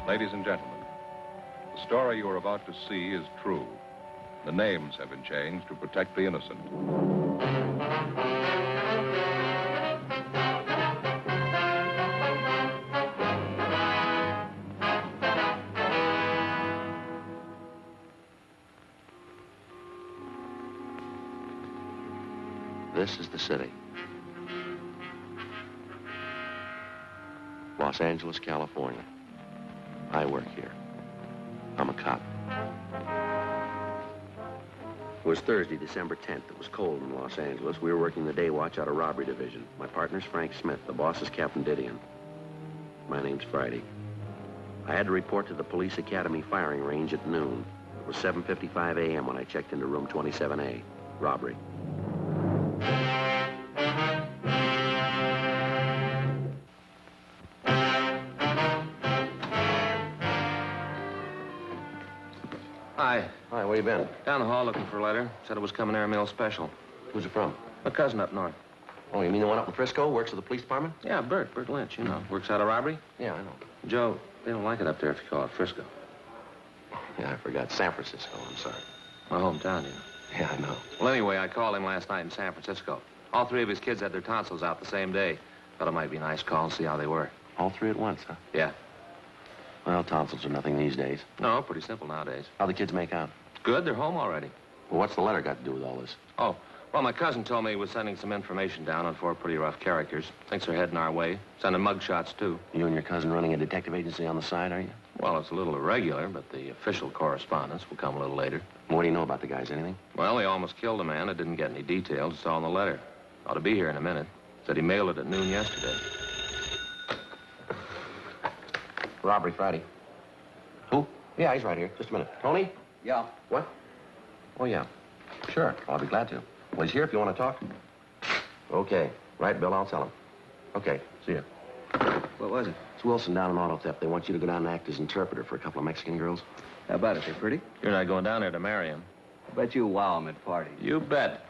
Ladies and gentlemen, the story you are about to see is true. The names have been changed to protect the innocent. This is the city. Los Angeles, California. I work here. I'm a cop. It was Thursday, December 10th. It was cold in Los Angeles. We were working the day watch out of robbery division. My partner's Frank Smith. The boss is Captain Didion. My name's Friday. I had to report to the police academy firing range at noon. It was 7:55 a.m. when I checked into room 27A. Robbery. Hi. Hi, where you been? Down the hall looking for a letter. Said it was coming airmail special. Who's it from? My cousin up north. Oh, you mean the one up in Frisco? Works for the police department? Yeah, Bert Lynch, you know. Works out of robbery. Yeah, I know. Joe, they don't like it up there if you call it Frisco. Yeah, I forgot. San Francisco, I'm sorry. My hometown, you know. Yeah, I know. Well, anyway, I called him last night in San Francisco. All three of his kids had their tonsils out the same day. Thought it might be a nice call and see how they were. All three at once, huh? Yeah. Well, tonsils are nothing these days. No, pretty simple nowadays. How'd the kids make out? Good, they're home already. Well, what's the letter got to do with all this? Oh, well, my cousin told me he was sending some information down on 4 pretty rough characters. Thinks they're heading our way. Sending mug shots, too. You and your cousin running a detective agency on the side, are you? Well, it's a little irregular, but the official correspondence will come a little later. What do you know about the guys? Anything? Well, he almost killed a man. I didn't get any details. It's all in the letter. Ought to be here in a minute. Said he mailed it at noon yesterday. Robbery Friday. Who? Yeah, he's right here. Just a minute. Tony? Yeah. What? Oh, yeah. Sure. I'll be glad to. Well, he's here if you want to talk. Okay. Right, Bill, I'll tell him. Okay. See ya. What was it? It's Wilson down in auto theft. They want you to go down and act as interpreter for a couple of Mexican girls. How about it? They're pretty? You're not going down there to marry him. I bet you wow them at parties. You bet.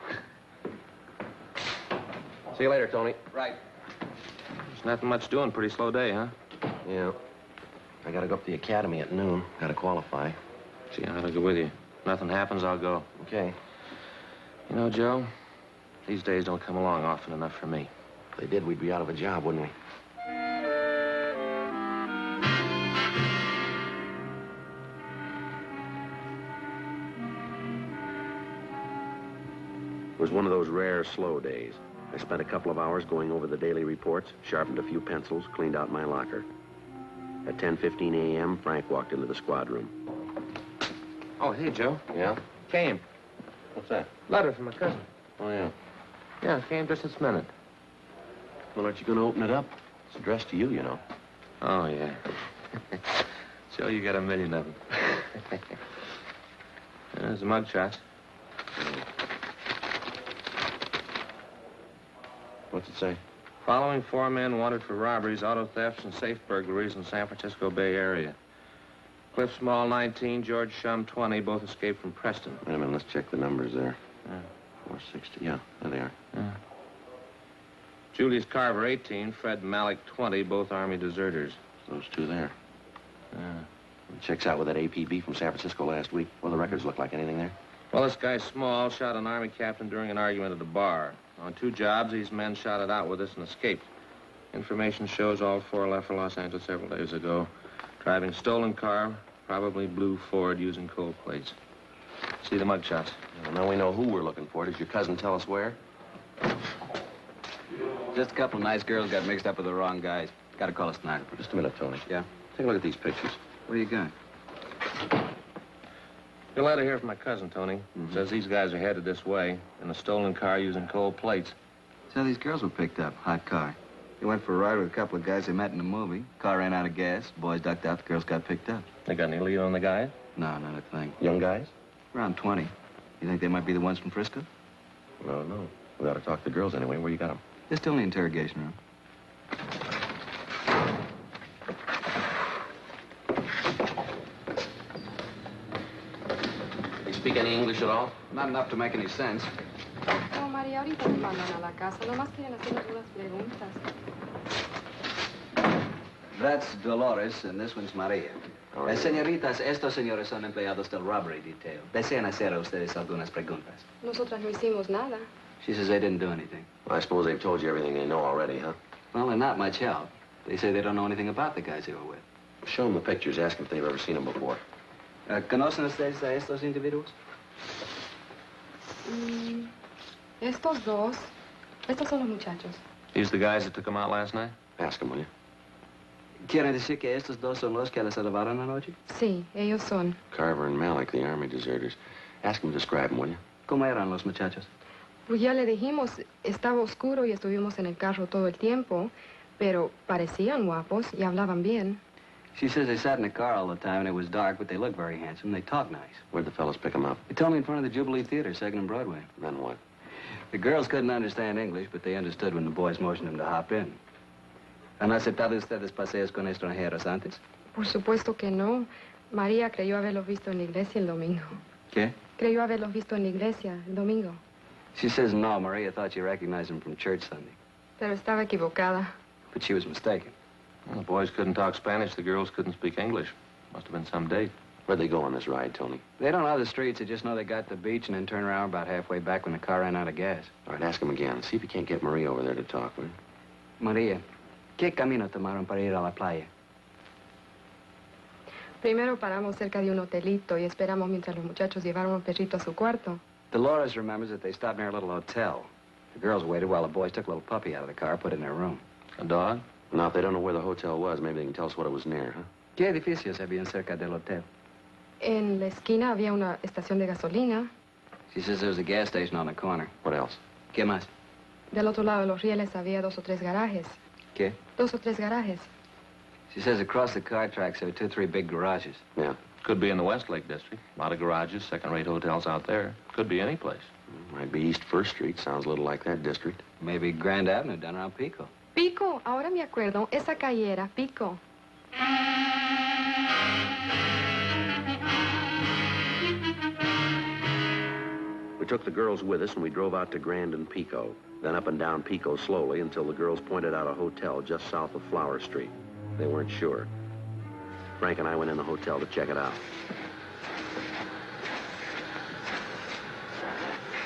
See you later, Tony. Right. There's nothing much doing. Pretty slow day, huh? Yeah. I gotta go up to the academy at noon. Gotta qualify. Gee, I ought to go with you. Nothing happens, I'll go. Okay. You know, Joe, these days don't come along often enough for me. If they did, we'd be out of a job, wouldn't we? It was one of those rare, slow days. I spent a couple of hours going over the daily reports, sharpened a few pencils, cleaned out my locker. At 10:15 a.m., Frank walked into the squad room. Oh, hey, Joe. Yeah? Came. What's that? Letter from my cousin. Oh, yeah. Yeah, came just this minute. Well, aren't you going to open it up? It's addressed to you, you know. Oh, yeah. Joe, you got a million of them. There's a mug shot. What's it say? Following 4 men wanted for robberies, auto thefts, and safe burglaries in San Francisco Bay Area. Cliff Small, 19, George Shum, 20, both escaped from Preston. Wait a minute, let's check the numbers there. Yeah. 460, yeah, there they are. Yeah. Julius Carver, 18, Fred Malik, 20, both Army deserters. Those two there. Yeah. It checks out with that APB from San Francisco last week. What do the records look like? Anything there? Well, this guy Small shot an Army captain during an argument at a bar. On 2 jobs, these men shot it out with us and escaped. Information shows all 4 left for Los Angeles several days ago. Driving stolen car, probably blue Ford using cold plates. See the mug shots. Well, now we know who we're looking for. Does your cousin tell us where? Just a couple of nice girls got mixed up with the wrong guys. Got to call a stenographer. Just a minute, Tony. Yeah? Take a look at these pictures. What do you got? Your letter here from my cousin, Tony. Says these guys are headed this way in a stolen car using cold plates. That's how these girls were picked up. Hot car. They went for a ride with a couple of guys they met in the movie. Car ran out of gas. Boys ducked out. The girls got picked up. They got any lead on the guy? No, not a thing. Young guys? Around 20. You think they might be the ones from Frisco? No. We ought to talk to the girls anyway. Where you got them? They're still in the interrogation room. You speak any English at all? Not enough to make any sense. Oh, María, ahorita te mandan a la casa. Nomás quieren hacer algunas preguntas. That's Dolores, and this one's Maria. All right. Señoritas, estos señores son empleados del robbery detail. ¿Desean hacer a ustedes algunas preguntas? Nosotras no hicimos nada. She says they didn't do anything. Well, I suppose they've told you everything they know already, huh? Well, they're not much help. They say they don't know anything about the guys they were with. Show them the pictures. Ask them if they've ever seen them before. ¿Conocen ustedes a estos individuos? Estos dos. Estos son los muchachos. These the guys that took him out last night? Ask them, will you? ¿Quieren decir que estos dos son los que les salvaron anoche? Sí, ellos son. Carver and Malik, the army deserters. Ask them to describe them, will you? ¿Cómo eran los muchachos? Pues ya le dijimos, estaba oscuro y estuvimos en el carro todo el tiempo, pero parecían guapos y hablaban bien. She says they sat in the car all the time and it was dark, but they looked very handsome. They talked nice. Where'd the fellas pick them up? They told me in front of the Jubilee Theater, 2nd and Broadway. Then what? The girls couldn't understand English, but they understood when the boys motioned them to hop in. ¿Han aceptado ustedes paseos con extranjeros antes? Por supuesto que no. María creyó haberlos visto en la iglesia el domingo. ¿Qué? Creyó haberlos visto en la iglesia el domingo. She says no. Maria thought she recognized them from church Sunday. Pero estaba equivocada. But she was mistaken. Well, the boys couldn't talk Spanish. The girls couldn't speak English. Must have been some date. Where'd they go on this ride, Tony? They don't know the streets. They just know they got to the beach and then turned around about halfway back when the car ran out of gas. All right, ask them again. See if you can't get Maria over there to talk, will you? Maria, ¿qué camino tomaron para ir a la playa? Primero paramos cerca de un hotelito y esperamos mientras los muchachos llevaron un perrito a su cuarto. Dolores remembers that they stopped near a little hotel. The girls waited while the boys took a little puppy out of the car, put it in their room. A dog? Now, if they don't know where the hotel was, maybe they can tell us what it was near, huh? ¿Qué edificios habían cerca del hotel? En la esquina había una estación de gasolina. She says there was a gas station on the corner. What else? ¿Qué más? Del otro lado de los rieles había 2 o 3 garajes. ¿Qué? 2 o 3 garajes. She says across the car tracks there were 2 or 3 big garages. Yeah. Could be in the Westlake district. A lot of garages, second-rate hotels out there. Could be any place. Might be East 1st Street. Sounds a little like that district. Maybe Grand Avenue down around Pico. Pico, ahora me acuerdo, esa calle era Pico. We took the girls with us and we drove out to Grand and Pico, then up and down Pico slowly until the girls pointed out a hotel just south of Flower Street. They weren't sure. Frank and I went in the hotel to check it out.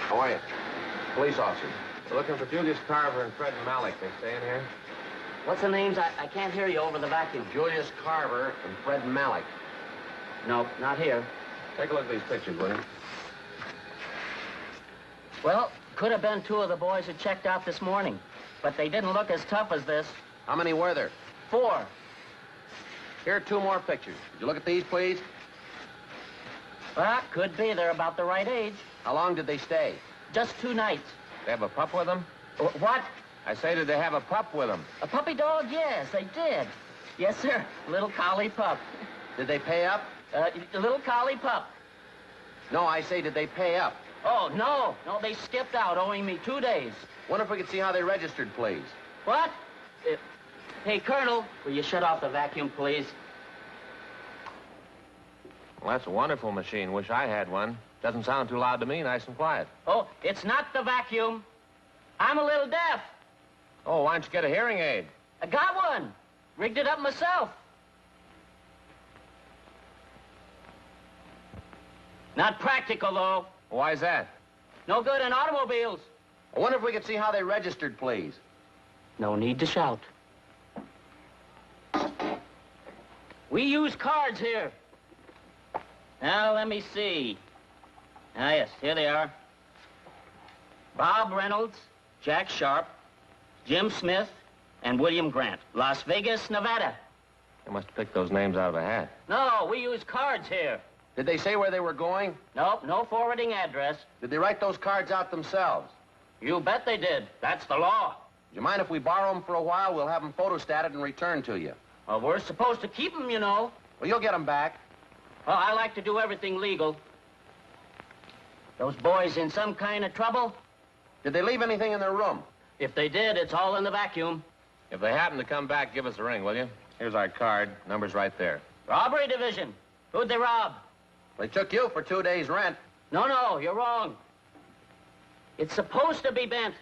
How are you? Police officers. We're looking for Julius Carver and Fred Malik. They staying here? What's the names? I can't hear you over the vacuum. Julius Carver and Fred Malik. No, not here. Take a look at these pictures, will you? Well, could have been 2 of the boys who checked out this morning, but they didn't look as tough as this. How many were there? 4. Here are 2 more pictures. Would you look at these, please? Well, could be. They're about the right age. How long did they stay? Just 2 nights. They have a pup with them? What? I say, did they have a pup with them? A puppy dog? Yes, they did. Yes, sir. Little collie pup. Did they pay up? A little collie pup. No, I say, did they pay up? Oh, no. No, they skipped out, owing me 2 days. Wonder if we could see how they registered, please. What? Hey, Colonel, will you shut off the vacuum, please? Well, that's a wonderful machine. Wish I had one. Doesn't sound too loud to me, nice and quiet. Oh, it's not the vacuum. I'm a little deaf. Oh, why don't you get a hearing aid? I got one. Rigged it up myself. Not practical, though. Why's that? No good in automobiles. I wonder if we could see how they registered, please. No need to shout. We use cards here. Now, let me see. Ah, yes, here they are. Bob Reynolds, Jack Sharp, Jim Smith, and William Grant. Las Vegas, Nevada. They must have picked those names out of a hat. No, we use cards here. Did they say where they were going? Nope, no forwarding address. Did they write those cards out themselves? You bet they did. That's the law. Do you mind if we borrow them for a while? We'll have them photostated and returned to you. Well, we're supposed to keep them, you know. Well, you'll get them back. Well, I like to do everything legal. Those boys in some kind of trouble? Did they leave anything in their room? If they did, it's all in the vacuum. If they happen to come back, give us a ring, will you? Here's our card. Number's right there. Robbery division. Who'd they rob? They took you for 2 days' rent. No, you're wrong. It's supposed to be bent.